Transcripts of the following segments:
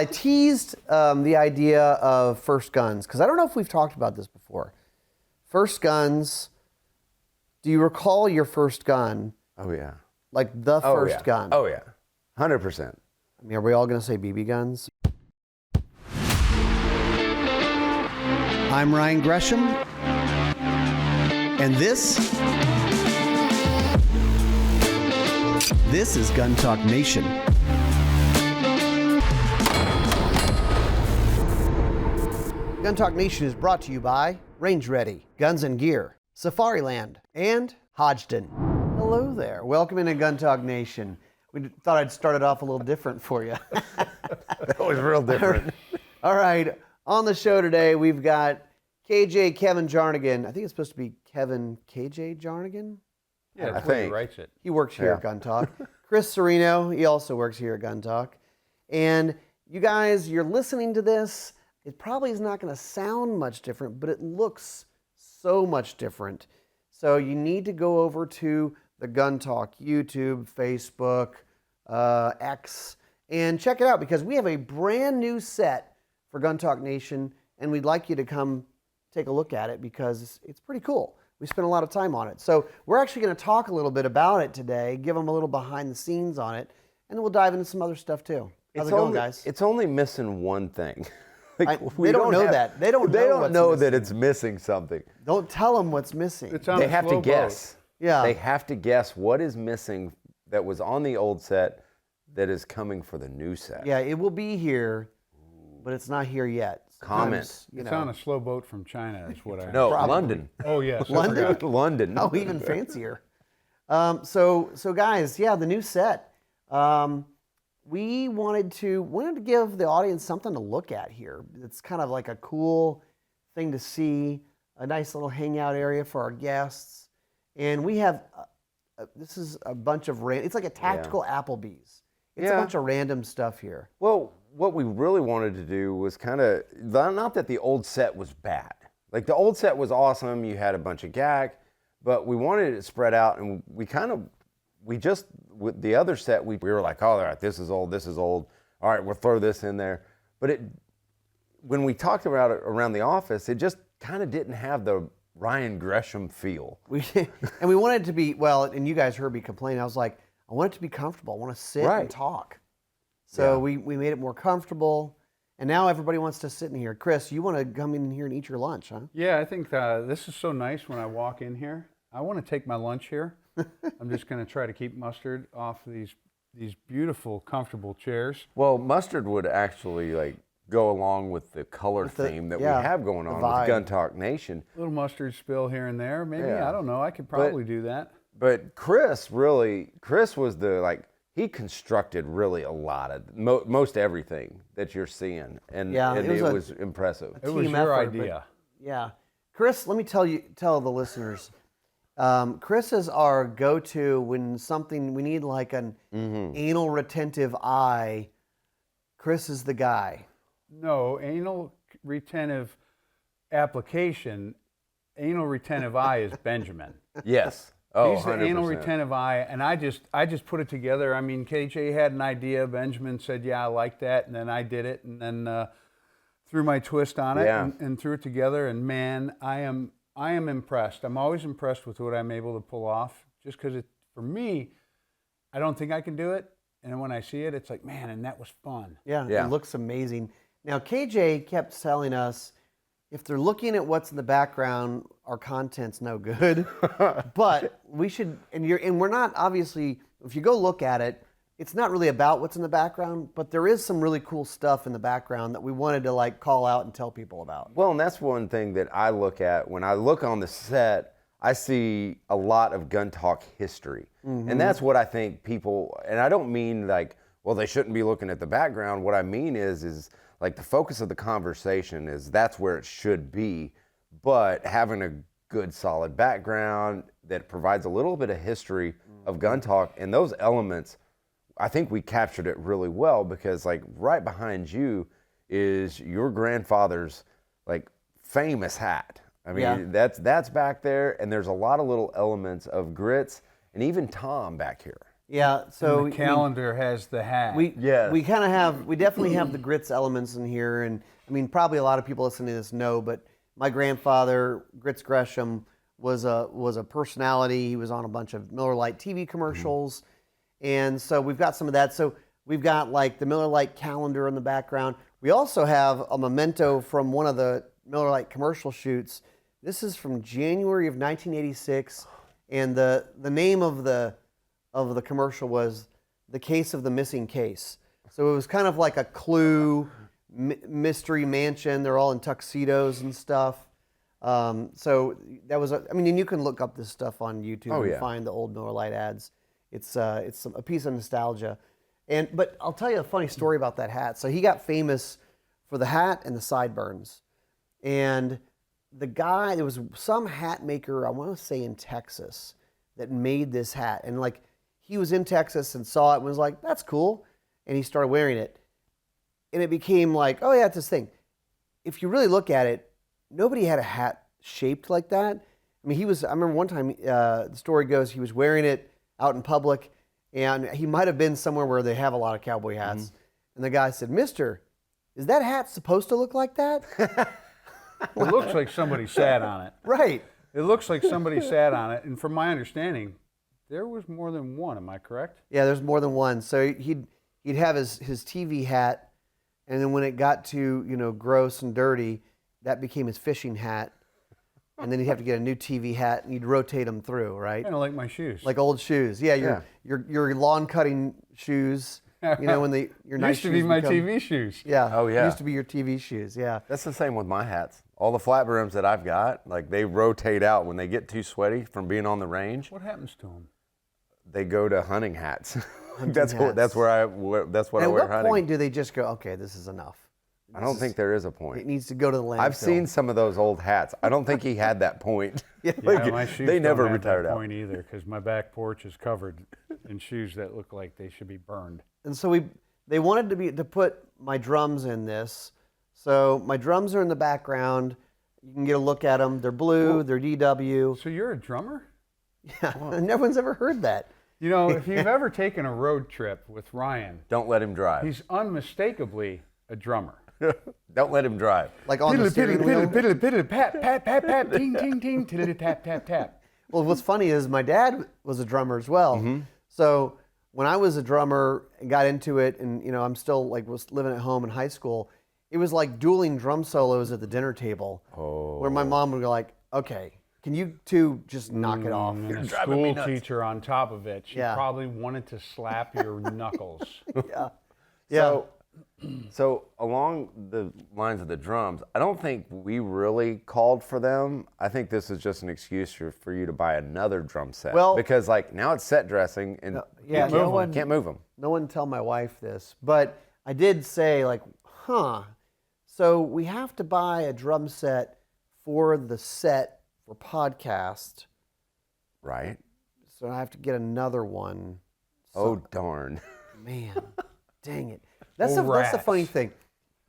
I teased the idea of first guns, because I don't know if we've talked about this before. First guns, do you recall your first gun? Oh, yeah. Like the first gun? Oh, yeah. 100%. I mean, are we all going to say BB guns? I'm Ryan Gresham, and this is Gun Talk Nation. Gun Talk Nation is brought to you by Range Ready, Guns and Gear, Safariland, and Hodgdon. Hello there. Welcome into Gun Talk Nation. We thought I'd start it off a little different for you. That was real different. All right. On the show today, we've got KJ Kevin Jarnagin. I think it's supposed to be Kevin KJ Jarnagin. Yeah, that's where he writes it. He works here at Gun Talk. Chris Cerino, he also works here at Gun Talk. And you guys, you're listening to this. It probably is not going to sound much different, but it looks so much different. So you need to go over to the Gun Talk YouTube, Facebook, X, and check it out, because we have a brand new set for Gun Talk Nation, and we'd like you to come take a look at it because it's pretty cool. We spent a lot of time on it. So we're actually going to talk a little bit about it today, give them a little behind the scenes on it, and then we'll dive into some other stuff too. How's it going, guys? It's only missing one thing. They don't know that. They don't know that it's missing something. Don't tell them what's missing. They have to guess. Yeah. They have to guess what is missing that was on the old set that is coming for the new set. Yeah, it will be here, but it's not here yet. Comment. It's on a slow boat from China, is what I No, Probably. London. Oh, yes. London? London. Oh, even fancier. So guys, yeah, the new set. We wanted to give the audience something to look at here. It's kind of like a cool thing to see, a nice little hangout area for our guests. And we have, this is a bunch of, it's like a tactical Applebee's. It's a bunch of random stuff here. Well, what we really wanted to do was kind of, not that the old set was bad. Like the old set was awesome, you had a bunch of gack, but we wanted it spread out, and with the other set, we were like, oh, all right, this is old. All right, we'll throw this in there. But when we talked about it around the office, it just kind of didn't have the Ryan Gresham feel. And we wanted it to be, well, and you guys heard me complain, I was like, I want it to be comfortable. I want to sit and talk. So we made it more comfortable, and now everybody wants to sit in here. Chris, you want to come in here and eat your lunch, huh? Yeah, I think this is so nice when I walk in here. I want to take my lunch here. I'm just going to try to keep Mustard off these beautiful, comfortable chairs. Well, Mustard would actually go along with the color theme that we have going on with Gun Talk Nation. A little mustard spill here and there, maybe. I don't know. I could probably do that. But Chris was he constructed really a lot of most everything that you're seeing, and it was impressive. It was your idea. Yeah, Chris, let me tell the listeners. Chris is our go-to when we need like an anal retentive eye. Chris is the guy. No, anal retentive application. Anal retentive eye is Benjamin. Yes. Oh, he's the 100%. anal retentive eye, and I just put it together. I mean, KJ had an idea. Benjamin said, "Yeah, I like that," and then I did it, and then threw my twist on it and threw it together. And man, I am impressed. I'm always impressed with what I'm able to pull off, just because for me, I don't think I can do it, and when I see it, it's like, man, and that was fun. Yeah, it looks amazing. Now, KJ kept telling us, if they're looking at what's in the background, our content's no good. But we should, and we're not, obviously, if you go look at it, it's not really about what's in the background, but there is some really cool stuff in the background that we wanted to call out and tell people about. Well, and that's one thing that I look at when I look on the set. I see a lot of Gun Talk history, and that's what I think people. And I don't mean they shouldn't be looking at the background. What I mean is the focus of the conversation is that's where it should be, but having a good solid background that provides a little bit of history of Gun Talk, and those elements, I think we captured it really well, because right behind you is your grandfather's famous hat. I mean, that's back there, and there's a lot of little elements of Grits and even Tom back here. Yeah, so And the calendar has the hat. we Yes. we kind of have, we definitely have the grits elements in here, and I mean probably a lot of people listening to this know, but my grandfather, Chris Gresham, was a personality. He was on a bunch of Miller Lite TV commercials, and so we've got some of that. So we've got like the Miller Lite calendar in the background. We also have a memento from one of the Miller Lite commercial shoots. This is from January of 1986, and the name of the commercial was The Case of the Missing Case. So it was kind of like a Clue mystery mansion. They're all in tuxedos and stuff. So that was, I mean, and you can look up this stuff on YouTube and find the old Miller Lite ads. It's a piece of nostalgia. But I'll tell you a funny story about that hat. So he got famous for the hat and the sideburns. And the guy, there was some hat maker, I want to say in Texas, that made this hat. And like, he was in Texas and saw it and was like, that's cool. And he started wearing it. And it became like, oh yeah, it's this thing. If you really look at it, nobody had a hat shaped like that. I mean, I remember one time, the story goes, he was wearing it out in public, and he might have been somewhere where they have a lot of cowboy hats. And the guy said, "Mister, is that hat supposed to look like that?" It looks like somebody sat on it. Right. It looks like somebody sat on it, and from my understanding, there was more than one. Am I correct? Yeah, there's more than one. So he'd have his TV hat, and then when it got to gross and dirty, that became his fishing hat, and then he'd have to get a new TV hat, and you'd rotate them through, right? Kind of like my shoes. Like old shoes. Yeah, your lawn cutting shoes. When your nice used to be shoes my become, TV shoes. Yeah. Oh, yeah. Used to be your TV shoes. Yeah. That's the same with my hats. All the flat brims that I've got, like they rotate out when they get too sweaty from being on the range. What happens to them? They go to hunting hats. Hats. What I wear And at what hunting. point do they just go, okay, this is enough? I don't think there is a It point. needs to go to the landfill. I've seen some of those old hats. I don't think he had that point. Yeah, my shoes they never don't have retired that out. point either, because my back porch is covered in shoes that look like they should be burned. And so they wanted to put my drums in this. So my drums are in the background. You can get a look at them. They're blue. They're DW. So you're a drummer? Yeah, no one's ever heard that. If you've ever taken a road trip with Ryan, Don't let him drive. he's unmistakably a drummer. Don't let him drive. Like on the steering wheel. piddle, piddle, pat, pat, pat, pat, ting, ting, ting, tiddly, tap, tap, tap. Well, what's funny is my dad was a drummer as well. So when I was a drummer and got into it, and I'm still was living at home in high school, it was like dueling drum solos at the dinner table, where my mom would go like, "Okay, can you two just knock it off?" And a driving me school nuts. teacher on top of it. She Yeah. probably wanted to slap your knuckles. Yeah. So along the lines of the drums, I don't think we really called for them. I think this is just an excuse for you to buy another drum set. Well- because now it's set dressing and yeah, can't move them. No one tell my wife this, but I did say so we have to buy a drum set for the set for podcast, Right? so I have to get another one. Oh, darn. Man, dang it. That's Oh, the rats. funny thing.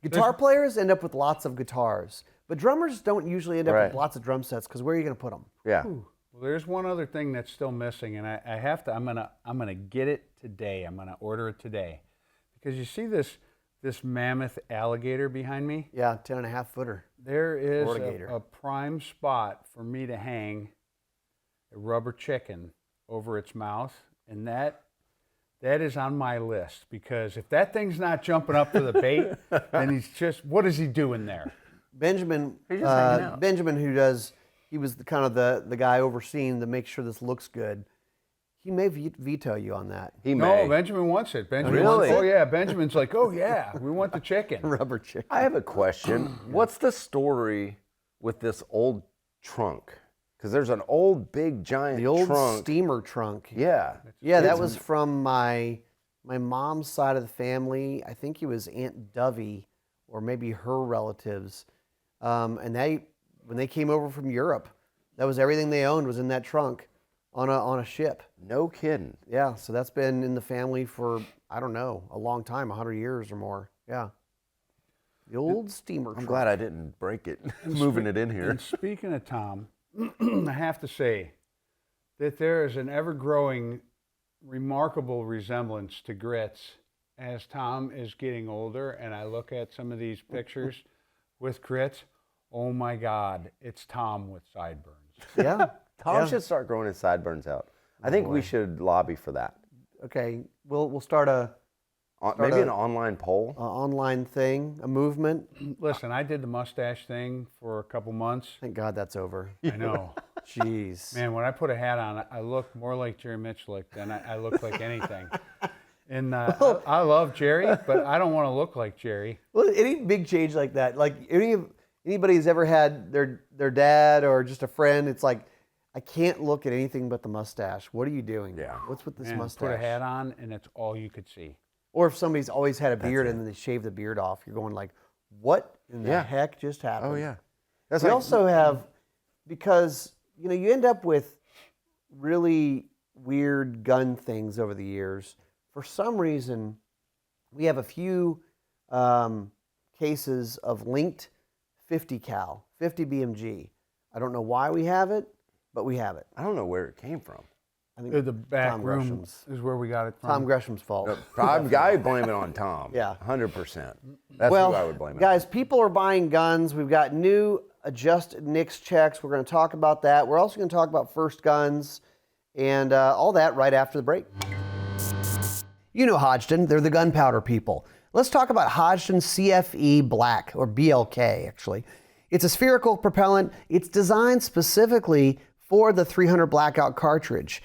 Guitar players end up with lots of guitars, but drummers don't usually end up Right. with lots of drum sets because where are you going to put them? Yeah. Well, there's one other thing that's still missing, and I have to. I'm gonna get it today. I'm gonna order it today, because you see this mammoth alligator behind me. Yeah, 10.5 footer. There is Florida gator. a prime spot for me to hang a rubber chicken over its mouth, and that is on my list, because if that thing's not jumping up to the bait, then what is he doing there? Benjamin, He's just hanging out. Benjamin, he was the guy overseeing to make sure this looks good. He may veto you on that. He No, may. Benjamin wants it. Benjamin Really? wants, oh yeah, Benjamin's like, oh yeah, we want the chicken. Rubber chicken. I have a question. What's the story with this old trunk? Because there's an old, big, giant The old trunk. steamer trunk. Yeah. Yeah, that was from my mom's side of the family. I think it was Aunt Dovey or maybe her relatives. And when they came over from Europe, that was everything they owned was in that trunk on a ship. No kidding. Yeah, so that's been in the family for, I don't know, a long time, 100 years or more. Yeah. The old steamer I'm trunk. glad I didn't break it moving it in here. And speaking of Tom, I have to say that there is an ever-growing remarkable resemblance to Grits as Tom is getting older, and I look at some of these pictures with Grits. Oh my God, it's Tom with sideburns. Yeah. Tom should start growing his sideburns out. I think we should lobby for that. Okay, we'll start Maybe an online poll. Online thing, a movement. Listen, I did the mustache thing for a couple months. Thank God that's over. I know. Jeez. Man, when I put a hat on, I look more like Jerry Mitchell than I look like anything. And I love Jerry, but I don't want to look like Jerry. Well, any big change like that, like anybody who's ever had their dad or just a friend, it's like, I can't look at anything but the mustache. What are you doing? Yeah. What's with this Man, mustache? put a hat on, and it's all you could see. Or if somebody's always had a beard and then they shave the beard off, you're going like, what in the heck just happened? Oh, yeah. We also have, because, you end up with really weird gun things over the years. For some reason, we have a few cases of linked 50 cal, 50 BMG. I don't know why we have it, but we have it. I don't know where it came from. I think The back Tom room Gresham's. is where we got it from. Tom Gresham's fault. I blame it on Tom. Yeah. 100%. That's Well, who I would blame it on. guys, people are buying guns. We've got new adjusted NICS checks. We're going to talk about that. We're also going to talk about first guns and all that right after the break. You know Hodgdon. They're the gunpowder people. Let's talk about Hodgdon CFE Black, or BLK, actually. It's a spherical propellant. It's designed specifically for the 300 Blackout cartridge.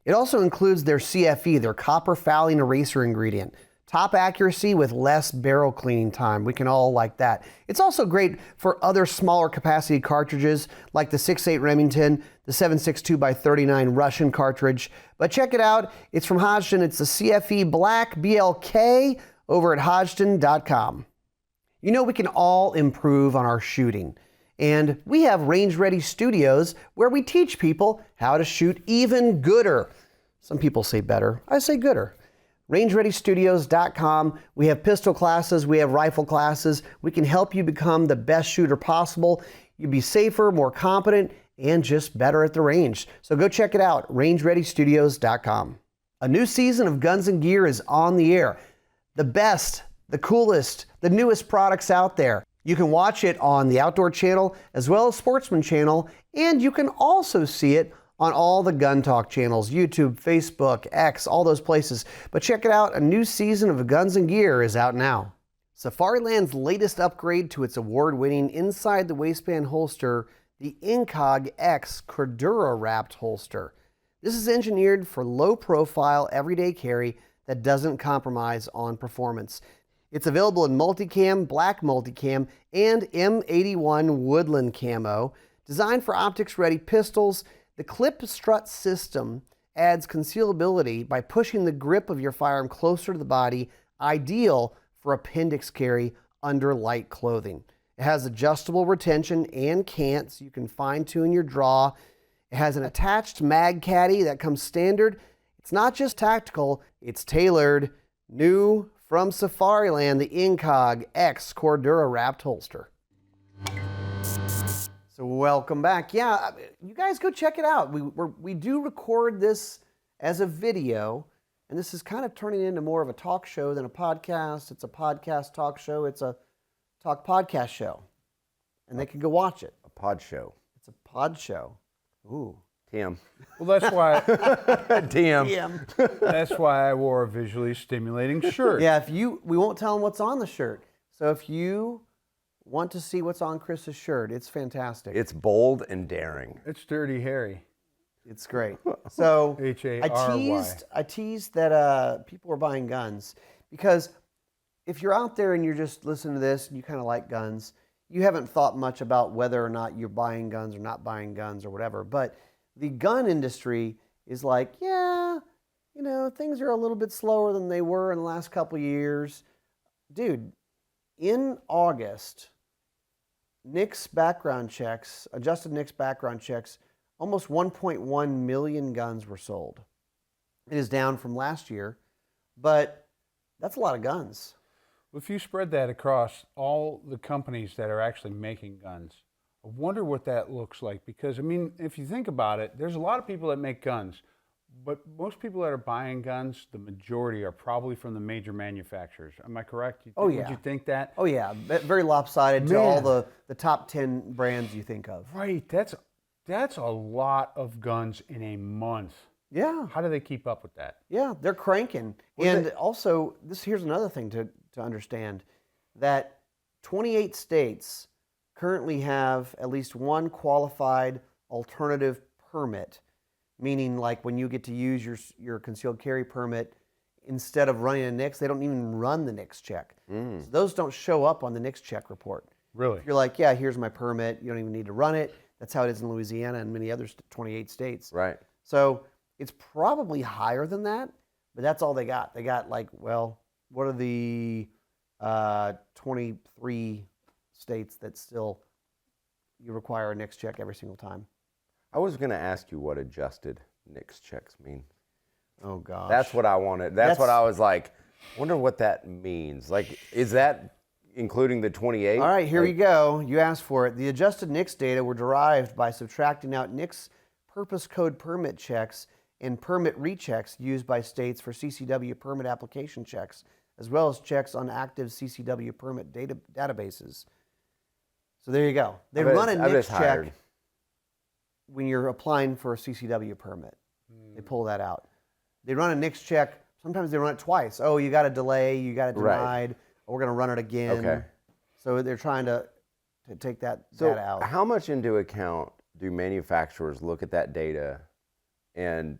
It also includes their CFE, their copper fouling eraser ingredient. Top accuracy with less barrel cleaning time. We can all like that. It's also great for other smaller capacity cartridges like the 6.8 Remington, the 7.62 x 39 Russian cartridge. But check it out. It's from Hodgdon. It's the CFE Black BLK over at Hodgdon.com. You know, we can all improve on our shooting. And we have Range Ready Studios where we teach people how to shoot even gooder. Some people say better. I say gooder. RangeReadyStudios.com. We have pistol classes. We have rifle classes. We can help you become the best shooter possible. You'll be safer, more competent, and just better at the range. So go check it out, RangeReadyStudios.com. A new season of Guns and Gear is on the air. The best, the coolest, the newest products out there. You can watch it on the Outdoor Channel as well as Sportsman Channel, and you can also see it on all the Gun Talk channels, YouTube, Facebook, X, all those places. But check it out, a new season of Guns and Gear is out now. Safariland's latest upgrade to its award-winning inside the waistband holster, the Incog X Cordura wrapped holster. This is engineered for low-profile, everyday carry that doesn't compromise on performance. It's available in multicam, black multicam, and M81 woodland camo. Designed for optics-ready pistols, the clip strut system adds concealability by pushing the grip of your firearm closer to the body, ideal for appendix carry under light clothing. It has adjustable retention and cant, so you can fine-tune your draw. It has an attached mag caddy that comes standard. It's not just tactical, it's tailored. New from Safariland, the Incog X Cordura wrapped holster. So welcome back. Yeah, you guys go check it out. We do record this as a video, and this is kind of turning into more of a talk show than a podcast. It's a podcast talk show. It's a talk podcast show, and they can go watch it. A pod show. It's a pod show. Ooh. Tim. Well, that's why Tim. that's why I wore a visually stimulating shirt. Yeah, we won't tell them what's on the shirt. So if you want to see what's on Chris's shirt, it's fantastic. It's bold and daring. It's Dirty Harry. It's great. So H-A-R-Y. I teased that people were buying guns because if you're out there and you're just listening to this and you kind of like guns, you haven't thought much about whether or not you're buying guns or not buying guns or whatever. But the gun industry is like, yeah, things are a little bit slower than they were in the last couple of years. Dude, in August, NICS background checks, adjusted NICS background checks, almost 1.1 million guns were sold. It is down from last year, but that's a lot of guns. Well, if you spread that across all the companies that are actually making guns, I wonder what that looks like. Because, I mean, if you think about it, there's a lot of people that make guns. But most people that are buying guns, the majority are probably from the major manufacturers. Am I correct? Oh, yeah. Would you think that? Oh yeah, very lopsided to Man. all the top 10 brands you think of. Right. That's a lot of guns in a month. Yeah, How do they keep up with that? yeah, they're cranking. And also, here's another thing to understand, that 28 states currently have at least one qualified alternative permit, meaning like when you get to use your concealed carry permit, instead of running a NICS, they don't even run the NICS check. So those don't show up on the NICS check report. Really? You're like, yeah, here's my permit. You don't even need to run it. That's how it is in Louisiana and many other 28 states. Right. So it's probably higher than that, but that's all they got. They got like, well, what are the 23 states that still you require a NICS check every single time? I was going to ask you what adjusted NICS checks mean. Oh, gosh. That's what I wanted. That's what I was like, wonder what that means. Like, is that including the 28? All right, here you go. You asked for it. The adjusted NICS data were derived by subtracting out NICS purpose code permit checks and permit rechecks used by states for CCW permit application checks, as well as checks on active CCW permit databases. So there you go. They run a NICS check when you're applying for a CCW permit. They pull that out. They run a NICS check. Sometimes they run it twice. Oh, you got a delay. You got it denied. We're going to run it again. Okay. So they're trying to take that So data out. how much into account do manufacturers look at that data and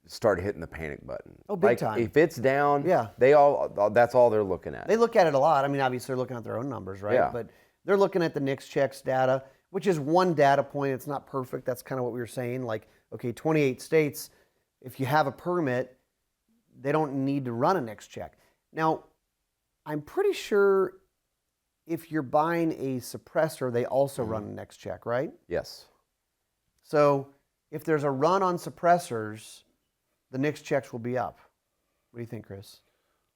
start hitting the panic button? Oh, big time. If it's down, Yeah. that's all they're looking at. They look at it a lot. I mean, obviously they're looking at their own numbers, right? Yeah. But they're looking at the NICS checks data, which is one data point. It's not perfect. That's kind of what we were saying. Like, okay, 28 states, if you have a permit, they don't need to run a NICS check. Now, I'm pretty sure if you're buying a suppressor, they also run a NICS check, right? Yes. So if there's a run on suppressors, the NICS checks will be up. What do you think, Chris?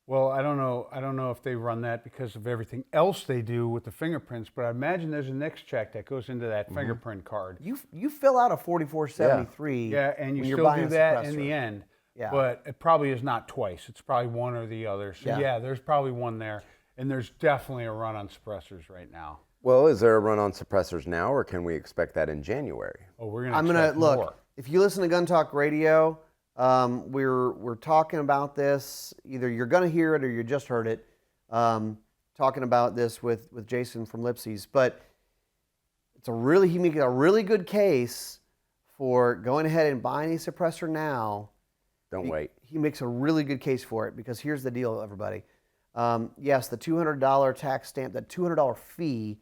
Well, I don't know. I don't know if they run that because of everything else they do with the fingerprints, but I imagine there's a NICS check that goes into that fingerprint card. You fill out a 4473. Yeah, and you when you're still buying do a that in suppressor. the end. Yeah. But it probably is not twice. It's probably one or the other. So yeah, there's probably one there. And there's definitely a run on suppressors right now. Well, is there a run on suppressors now, or can we expect that in January? Oh, we're gonna. I'm gonna look. More. If you listen to Gun Talk Radio, we're talking about this. Either you're gonna hear it or you just heard it. Talking about this with Jason from Lipsy's, but he makes a really good case for going ahead and buying a suppressor now. Don't wait. He makes a really good case for it because here's the deal, everybody. Yes, the $200 tax stamp, that $200 fee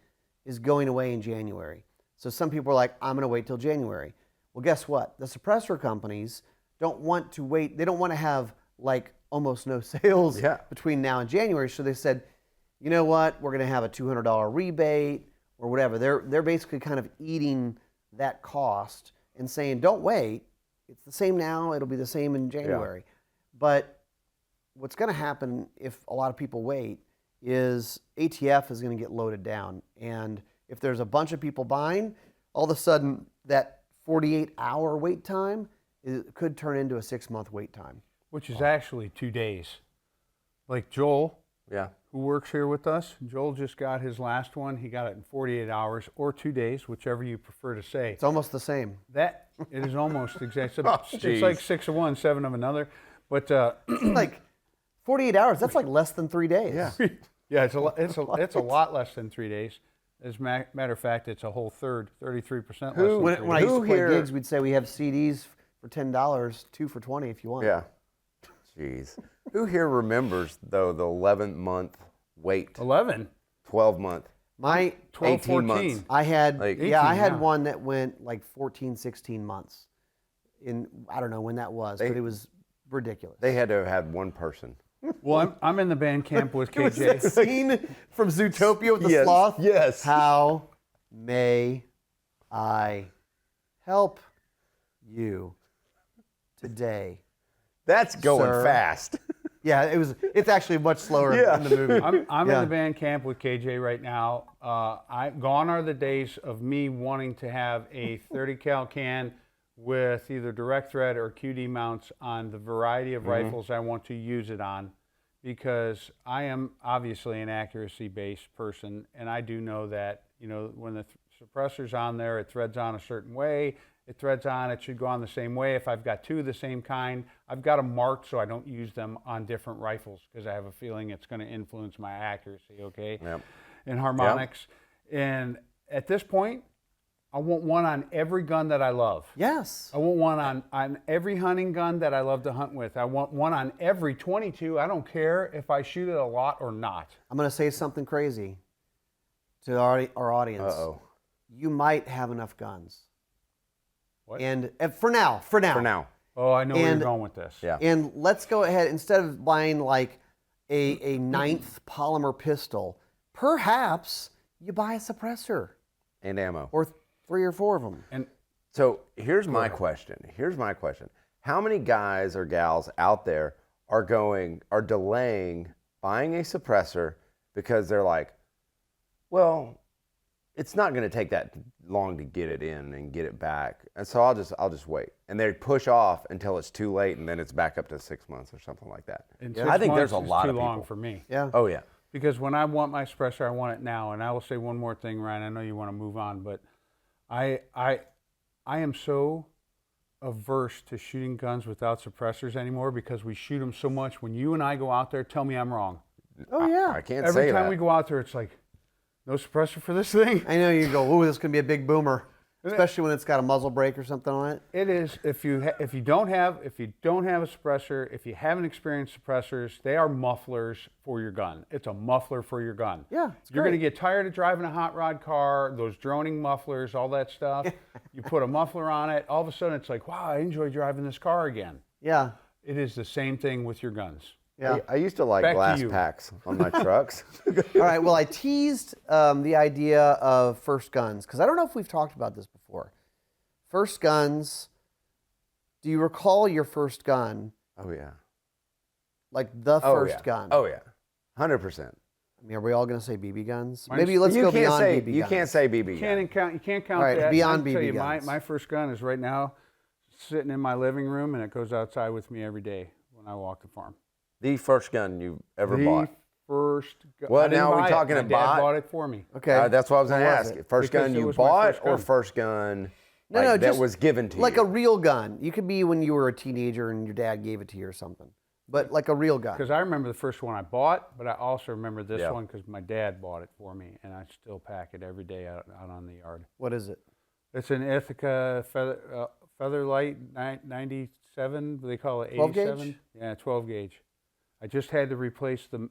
is going away in January. So some people are like, I'm going to wait till January. Well, guess what? The suppressor companies don't want to wait. They don't want to have like almost no sales between now and January. So they said, you know what? We're going to have a $200 rebate or whatever. They're basically kind of eating that cost and saying, don't wait. It's the same now. It'll be the same in January. But what's going to happen if a lot of people wait is ATF is going to get loaded down. And if there's a bunch of people buying, all of a sudden that 48-hour wait time could turn into a 6-month wait time. Which is actually 2 days. Like Joel, who works here with us, Joel just got his last one. He got it in 48 hours or 2 days, whichever you prefer to say. It's almost the same. It is almost exact. It's like 6 of one, 7 of another. But like 48 hours, that's like less than 3 days. Yeah, it's a lot less than 3 days. As a matter of fact, it's a whole third, 33% less than 3 days. When I used to play gigs, we'd say we have CDs for $10, 2 for $20 if you want. Yeah. Jeez. Who here remembers, though, the 11-month wait? 11? 12-month. My 12, 18 14. months. I had, 18, I had one that went like 14, 16 months. I don't know when that was, but it was ridiculous. They had to have had one person. Well, I'm in the band camp with It was that KJ. scene from Zootopia with the sloth. Yes. How may I help you today? That's going Sir. fast. Yeah, it's actually much slower in the movie. I'm in the band camp with KJ right now. Gone are the days of me wanting to have a 30 cal can with either direct thread or QD mounts on the variety of rifles I want to use it on, because I am obviously an accuracy-based person, and I do know that, you know, when the suppressor's on there, it threads on a certain way. It threads on, it should go on the same way. If I've got two of the same kind, I've got them marked so I don't use them on different rifles, because I have a feeling it's going to influence my accuracy, okay? Yep. And harmonics. Yep. And at this point, I want one on every gun that I love. Yes. I want one on every hunting gun that I love to hunt with. I want one on every 22. I don't care if I shoot it a lot or not. I'm going to say something crazy to our audience. Uh-oh. You might have enough guns. What? And for now. For now. Oh, I know where you're going with this. Yeah. And let's go ahead, instead of buying like a ninth polymer pistol, perhaps you buy a suppressor. And ammo. Or 3 or 4 of them. And So here's my question. How many guys or gals out there are delaying buying a suppressor because they're like, well, it's not going to take that long to get it in and get it back, and so I'll just wait. And they push off until it's too late, and then it's back up to 6 months or something like that. And I think there's a lot of too long people. for me. Yeah. Oh yeah. Because when I want my suppressor, I want it now. And I will say one more thing, Ryan. I know you want to move on, but I am so averse to shooting guns without suppressors anymore, because we shoot them so much. When you and I go out there, tell me I'm wrong. Oh, yeah. I can't Every say that. time we go out there, it's like, no suppressor for this thing? I know you go, ooh, this is going to be a big boomer. Especially when it's got a muzzle brake or something on it. It is. If you don't have a suppressor, if you haven't experienced suppressors, they are mufflers for your gun. It's a muffler for your gun. Yeah, it's You're great. going to get tired of driving a hot rod car, those droning mufflers, all that stuff. You put a muffler on it, all of a sudden it's like, wow, I enjoy driving this car again. Yeah. It is the same thing with your guns. Yeah. I used to like Back to glass you. packs on my trucks. All right. Well, I teased the idea of first guns, because I don't know if we've talked about this before. First guns. Do you recall your first gun? Oh yeah. Like the first gun? Oh yeah. 100%. I mean, are we all going to say BB guns? Mine's- Maybe let's You go can't beyond say BB guns. you can't say BB. You can't count All right, that. beyond I'll tell BB you, guns. my first gun is right now sitting in my living room, and it goes outside with me every day when I walk the farm. The first gun you ever The bought. first gun. Well, I didn't now we're buy it. talking My about- dad bought it for me. Okay. That's what I was going to What was ask. it? First Because gun it you was my bought, first or gun. first gun No, like, just that was given to like you? a real gun. You could be when you were a teenager and your dad gave it to you or something. But like a real gun. Because I remember the first one I bought, but I also remember this Yeah. one because my dad bought it for me, and I still pack it every day out on the yard. What is it? It's an Ithaca Featherlight 97. They call it 12 gauge? 87. Yeah, 12 gauge. I just had to replace the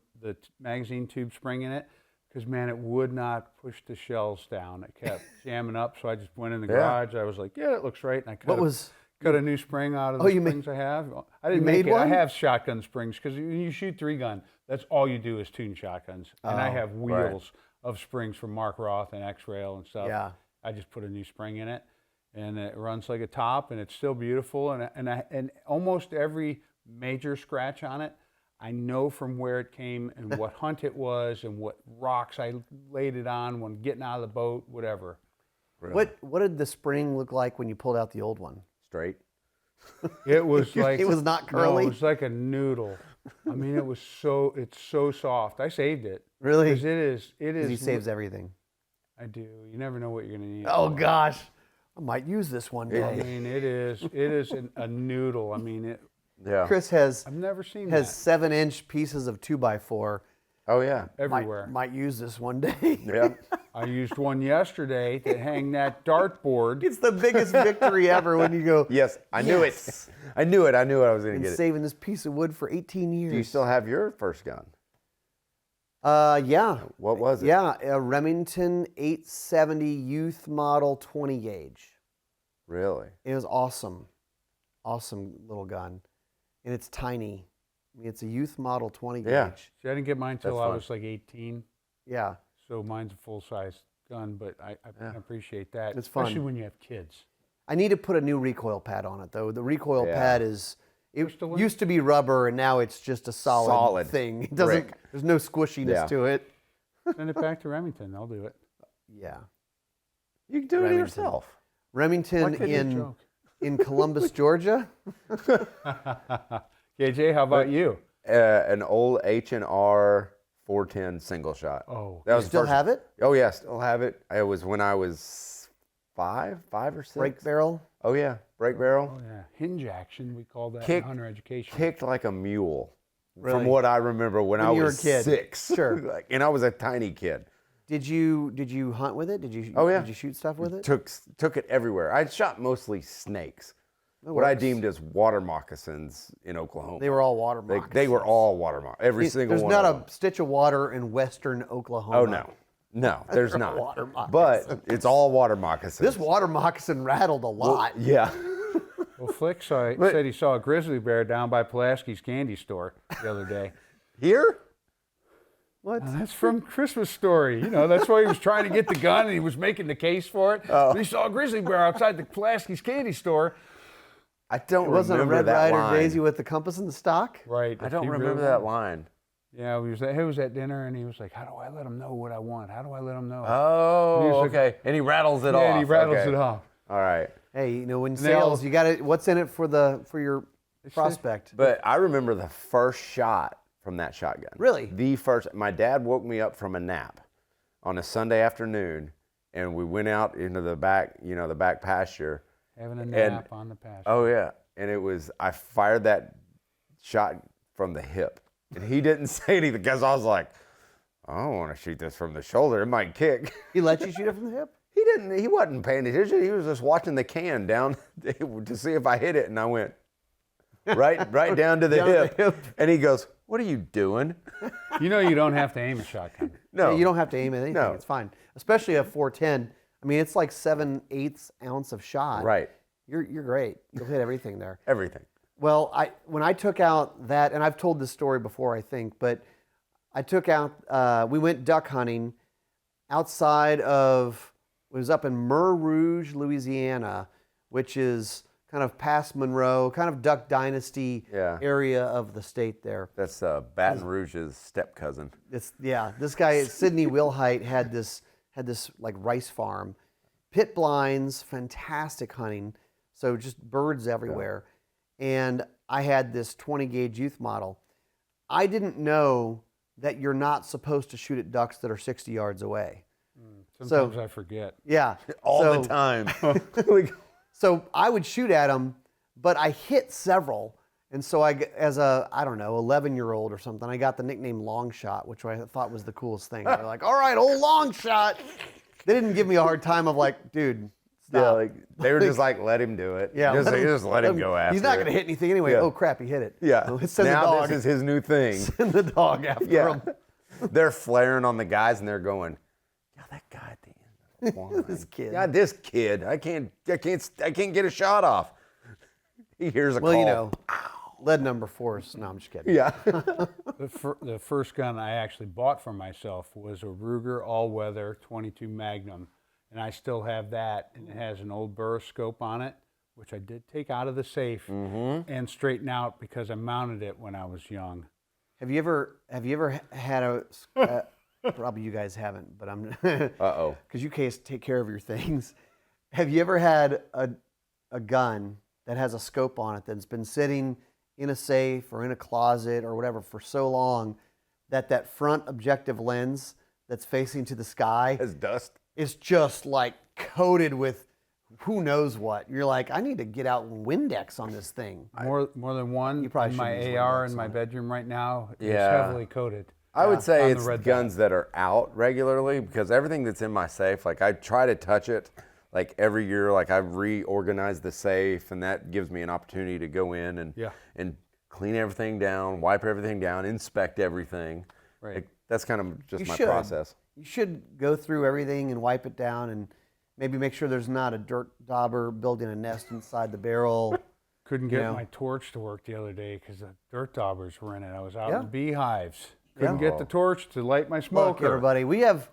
magazine tube spring in it because, man, it would not push the shells down. It kept jamming up, so I just went in the garage. I was like, yeah, it looks right, and I cut a new spring out of the springs I have. I didn't make made it. I one? have shotgun springs because when you shoot 3-gun, that's all you do is tune shotguns. And I have wheels of springs from Mark Roth and X-Rail and stuff. Yeah. I just put a new spring in it, and it runs like a top, and it's still beautiful. And almost every major scratch on it, I know from where it came and what hunt it was and what rocks I laid it on when getting out of the boat, whatever. Really? What did the spring look like when you pulled out the old one? Straight. It was like It was not curly? No, it was like a noodle. I mean, it's so soft. I saved it. Really? 'Cause it is. Because he saves everything. I do. You never know what you're gonna need. Oh gosh, I might use this one I day. mean, it is a noodle. I mean, Yeah. Chris has I've never seen 7-inch pieces of 2x4. Oh yeah. that everywhere. Might use this one day. Yeah. I used one yesterday to hang that dartboard. It's the biggest victory ever when you go. Yes, I knew it. I knew it. I knew I was going to Been get it. saving this piece of wood for 18 years. Do you still have your first gun? Yeah. What was it? Yeah, a Remington 870 Youth Model 20 gauge. Really? It was awesome. Awesome little gun. And it's tiny. I mean, it's a Youth Model 20 gauge. Yeah. See, I didn't get mine until That's I fun. was like 18. Yeah. So mine's a full-size gun, but I appreciate that. It's fun. Especially when you have kids. I need to put a new recoil pad on it, though. The recoil Yeah. pad is, it Crystalline? used to be rubber, and now it's just a solid thing. It doesn't, brick. there's no squishiness Yeah. to it. Send it back to Remington. They'll do it. Yeah. You can do it Remington. yourself. Remington Why couldn't you in joke? in Columbus, Georgia. KJ, how about you? An old H&R 410 single shot. Oh, that was You still the first- have it? Oh yeah, still have it. It was when I was five or six. Break barrel? Oh yeah, break barrel. Oh yeah, hinge action. We call that Kick- in hunter education. Kicked like a mule. Really? From what I remember when I you were was a kid. 6. Sure. And I was a tiny kid. Did you hunt with it? Did you? Oh, yeah. Did you shoot stuff with it? Took it everywhere. I shot mostly snakes. That What I works. deemed as water moccasins in Oklahoma. They were all water moccasins. They were all water moccasins. Every single There's one not of a them. stitch of water in western Oklahoma. Oh no, there's not. water But moccasins. it's all water moccasins. This water moccasin rattled a lot. Yeah. Well, Flick said he saw a grizzly bear down by Pulaski's candy store the other day. Here? What? That's from Christmas Story. You know, that's why he was trying to get the gun and he was making the case for it. And he saw a grizzly bear outside the Pulaski's candy store. I don't It wasn't a remember Red that Ryder line. Daisy with the compass and the stock? Right. I don't He remember really- that line. Yeah, he was at dinner and he was like, how do I let him know what I want? How do I let him know? Oh, He's like- okay. And he rattles it yeah, off. and he rattles Okay. it off. All right. Hey, you know, when they all- sales, you got it. What's in it for your prospect? But I remember the first shot from that shotgun. Really? The first. My dad woke me up from a nap on a Sunday afternoon, and we went out into the back, the back pasture. Having a nap on the pasture. Oh yeah, and I fired that shot from the hip, and he didn't say anything because I was like, I don't want to shoot this from the shoulder. It might kick. He let you shoot it from the hip? He didn't. He wasn't paying attention. He was just watching the can down to see if I hit it, and I went right down to the Down to the hip. hip. And he goes, "What are you doing?" You know you don't have to aim a shotgun. No, Yeah, you don't have to aim at anything. No. It's fine. Especially a 410. I mean, it's like 7/8 ounce of shot. Right. You're great. You'll hit everything there. Everything. Well, when I took out that, and I've told this story before, I think, but I took out, we went duck hunting outside of, it was up in Mer Rouge, Louisiana, which is kind of past Monroe, kind of Duck Dynasty Yeah. area of the state there. That's Baton Rouge's step cousin. This guy, Sidney Wilhite, had this like rice farm, pit blinds, fantastic hunting, so just birds everywhere. And I had this 20 gauge youth model. I didn't know that you're not supposed to shoot at ducks that are 60 yards away. Sometimes I forget. Yeah. All the time. So I would shoot at them, but I hit several. And so as a, I don't know, 11-year-old or something, I got the nickname Long Shot, which I thought was the coolest thing. They're like, all right, old Long Shot. They didn't give me a hard time of like, dude, stop. Yeah, like they were just like, let him do it. Yeah, just let him go after He's not it. going to hit anything anyway. Yeah. Oh, crap, he hit it. Yeah. Oh, send the now dog. this is his new thing. Send the dog after Yeah. him. They're flaring on the guys and they're going, yeah, that guy at the end of the line. This kid. Yeah, this kid. I can't get a shot off. He hears a Well, call. you know, lead number 4 is, no, I'm just kidding. Yeah. The first gun I actually bought for myself was a Ruger all-weather 22 Magnum, and I still have that, and it has an old Burr scope on it, which I did take out of the safe and straighten out because I mounted it when I was young. Have you ever had a, probably you guys haven't, but I'm, Uh-oh. because you guys take care of your things. Have you ever had a gun that has a scope on it that's been sitting in a safe or in a closet or whatever for so long that front objective lens that's facing to the sky As dust. is just like coated with who knows what? You're like, I need to get out Windex on this thing. More than one. You probably in my shouldn't use AR Windex in my on it. bedroom right now is Yeah. heavily coated. I would say on the it's red guns that are out regularly because everything that's in my safe, like I try to touch it like every year, like I reorganize the safe and that gives me an opportunity to go in and clean everything down, wipe everything down, inspect everything. Right. Like, that's kind of just You my should. process. You should go through everything and wipe it down and maybe make sure there's not a dirt dauber building a nest inside the barrel. Couldn't get You know. my torch to work the other day because the dirt daubers were in it. I was out Yeah. in beehives. Couldn't Yeah. get the torch to light my Look, smoker. everybody, we have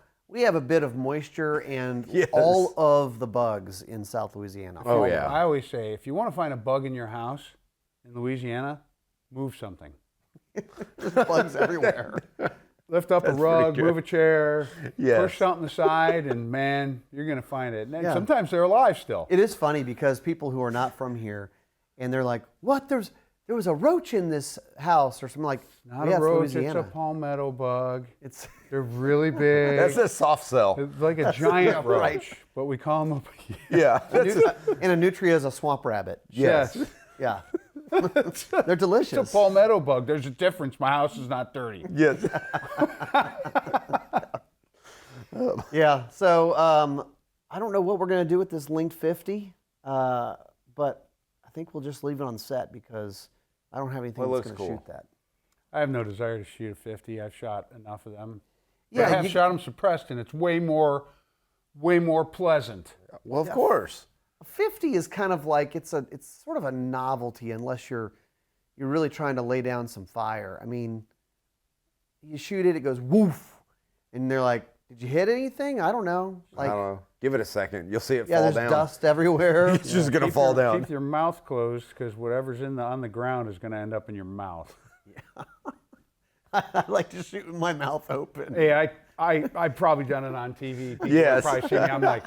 a bit of moisture and Yes. all of the bugs in South Louisiana. Oh, yeah. I always say, if you want to find a bug in your house in Louisiana, move something. There's bugs everywhere. lift up a rug, move a chair, Yes. push something aside, and man, you're going to find it. And Yeah. sometimes they're alive still. It is funny because people who are not from here, and they're like, "What? There was a roach in this house," or something like. Not "Yeah, a roach, Louisiana." it's a palmetto bug. It's They're really big. That's a soft sell. It's like a giant roach, right. but we call them Yeah. and a nutria is a swamp rabbit. Yes. Yeah, they're delicious. It's a palmetto bug. There's a difference. My house is not dirty. Yes. Yeah. So I don't know what we're gonna do with this linked 50, but I think we'll just leave it on set because I don't have anything Well, it that's looks gonna cool. shoot that. I have no desire to shoot a 50. I've shot enough of them. Yeah, I have you- shot them suppressed, and it's way more pleasant. Well, of course. 50 is kind of like it's sort of a novelty unless you're really trying to lay down some fire. I mean, you shoot it, it goes woof, and they're like, "Did you hit anything?" I don't know. I Like, don't know. Give it a second. You'll see it yeah, fall there's down. dust everywhere. It's just going to fall down. Keep your mouth closed because whatever's on the ground is going to end up in your mouth. I like to shoot with my mouth open. Hey, I've probably done it on TV. People Yes. probably see me. I'm like,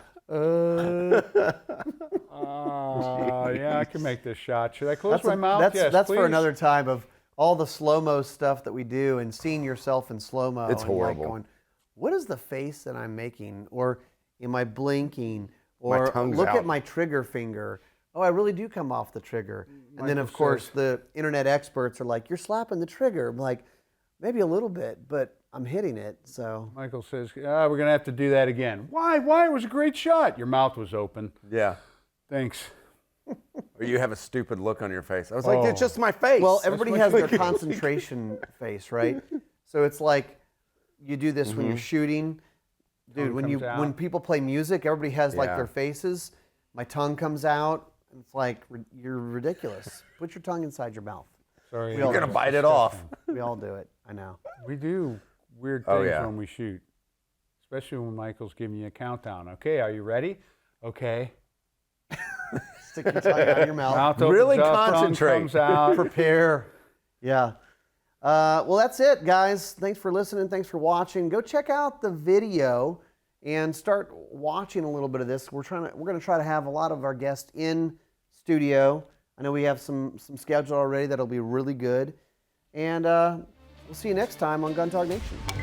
yeah, I can make this shot. Should I close my mouth? Yes, That's for please. another time of all the slow-mo stuff that we do and seeing yourself in slow-mo. It's and like horrible. going, what is the face that I'm making? Or am I blinking? Or tongue's look out. at my trigger finger. Oh, I really do come off the trigger. And then, Michael of course, says- the internet experts are like, you're slapping the trigger. I'm like, maybe a little bit, but I'm hitting it. So Michael says, we're going to have to do that again. Why? Why? It was a great shot. Your mouth was open. Yeah. Thanks. Or you have a stupid look on your face. I was like, it's Oh. just my face. well, everybody has their concentration face, right? So it's like you do this when you're shooting. Dude, Tongue when comes out. when people play music, everybody has like Yeah. their faces. My tongue comes out. And it's like you're ridiculous. Put your tongue inside your mouth. Sorry. all You're going do to bite it off. We all do it. I know. We do weird Oh, things yeah. when we shoot, especially when Michael's giving you a countdown. Okay, are you ready? Okay. Stick your tongue out of your mouth. Mouth opens Really up, tongue concentrate. comes out. Prepare. Yeah. Well, that's it, guys. Thanks for listening. Thanks for watching. Go check out the video and start watching a little bit of this. We're going to try to have a lot of our guests in studio. I know we have some scheduled already that'll be really good. And we'll see you next time on Gun Talk Nation.